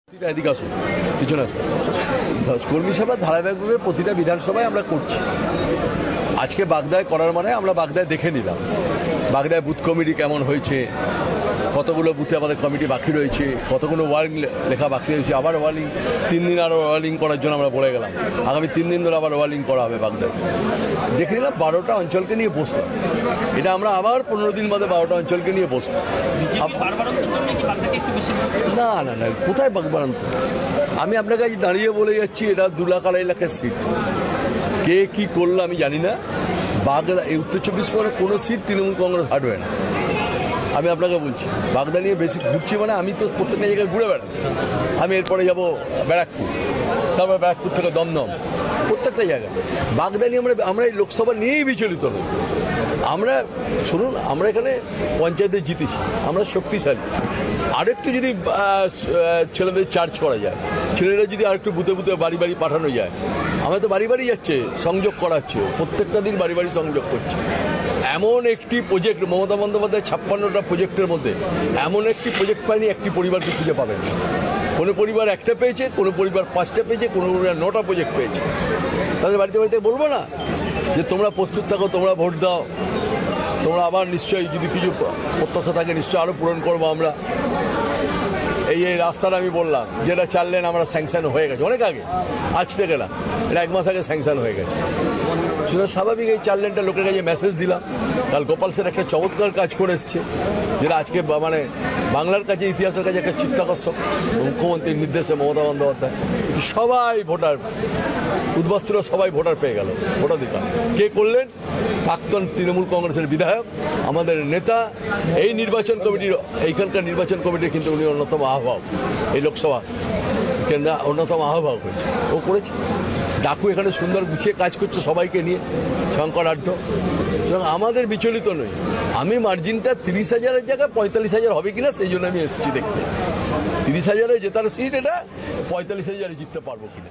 এদিকে আসুন, পিছনে আসুন। কর্মী সভা ধারাবাহিকভাবে প্রতিটা বিধানসভায় আমরা করছি। আজকে বাগদায় করার মানে আমরা বাগদায় দেখে নিলাম বাগদায় বুথ কমিটি কেমন হয়েছে, কতগুলো বুথে আমাদের কমিটি বাকি রয়েছে, কতগুলো ওয়ার্ডিং লেখা বাকি রয়েছে। আবার ওয়ার্ডিং 3 দিন আরও ওয়ার্ডিং করার জন্য আমরা বলে গেলাম, আগামী 3 দিন ধরে আবার ওয়ার্ডিং করা হবে বাগদায়। দেখে নিলাম 12টা অঞ্চলকে নিয়ে বসলাম। এটা আমরা আবার 15 দিন বাদে 12টা অঞ্চলকে নিয়ে বসলাম। না না না, কোথায় বাগবারান্ত? আমি আপনার কাছে দাঁড়িয়ে বলে যাচ্ছি, এটা 2 লাখ 2.5 লাখের সিট। কে কি করলো আমি জানি না। বাগদা এই উত্তর 24 পরগনার কোনো সিট তৃণমূল কংগ্রেস হাঁটবে না। আমি আপনাকে বলছি, বাগদা নিয়ে বেশি ঘুরছি মানে আমি তো প্রত্যেকটা জায়গায় ঘুরে বেড়াই। আমি এরপরে যাব ব্যারাকপুর, তারপরে ব্যারাকপুর থেকে দমদম, প্রত্যেকটা জায়গায় বাগদা নিয়ে আমরা এই লোকসভা নিয়েই বিচলিত নই। আমরা শুনুন, আমরা এখানে পঞ্চায়েতে জিতেছি, আমরা শক্তিশালী। আরেকটু যদি ছেলেদের চার্জ করা যায়, ছেলেরা যদি আরেকটু বুথে বুথে বাড়ি বাড়ি পাঠানো যায়। আমরা তো বাড়ি বাড়ি যাচ্ছে, সংযোগ করাচ্ছে, প্রত্যেকটা দিন বাড়ি বাড়ি সংযোগ করছে। এমন একটি প্রজেক্ট মমতা বন্দ্যোপাধ্যায় 56টা প্রজেক্টের মধ্যে এমন একটি প্রজেক্ট পায়নি, একটি পরিবারকে খুঁজে পাবেন। কোনো পরিবার 1টা পেয়েছে, কোনো পরিবার 5টা পেয়েছে, কোনো পরিবার 9টা প্রজেক্ট পেয়েছে। তাদের বাড়িতে বাড়িতে বলবো না যে তোমরা প্রস্তুত থাকো, তোমরা ভোট দাও, তোমরা আবার নিশ্চয়ই যদি কিছু প্রত্যাশা থাকে নিশ্চয়ই আরও পূরণ করবো আমরা। এই রাস্তাটা আমি বললাম, যেটা 4 লেন আমরা স্যাংশন হয়ে গেছে অনেক আগে, আজ থেকে না, এটা 1 মাস আগে স্যাংশন হয়ে গেছে। সেটা স্বাভাবিক। এই 4 লেনটা লোকের কাছে মেসেজ দিলাম। কাল গোপাল স্যার একটা চমৎকার কাজ করে এসছে, যেটা আজকে মানে বাংলার কাছে, ইতিহাসের কাছে একটা চিত্তাকর্ষক। মুখ্যমন্ত্রীর নির্দেশে মমতা বন্দ্যোপাধ্যায় সবাই ভোটার, উদ্বাস্তুরা সবাই ভোটার পেয়ে গেল, ভোটাধিকার। কে করলেন? প্রাক্তন তৃণমূল কংগ্রেসের বিধায়ক, আমাদের নেতা। এই নির্বাচন কমিটির, এইখানকার নির্বাচন কমিটির কিন্তু উনি অন্যতম আহ্বায়ক, এই লোকসভা কেন্দ্র অন্যতম আহ্বায়ক হয়েছে, ও করেছে। ডাকু এখানে সুন্দর গুছিয়ে কাজ করছে সবাইকে নিয়ে, শঙ্কর আড্ড। সুতরাং আমাদের বিচলিত নই। আমি মার্জিনটা 30,000-এর জায়গায় 45,000 হবে কিনা সেই জন্য আমি এসেছি দেখতে। 30,000-এ জেতার সিট, এটা 45,000-এ জিততে পারবো কিনা।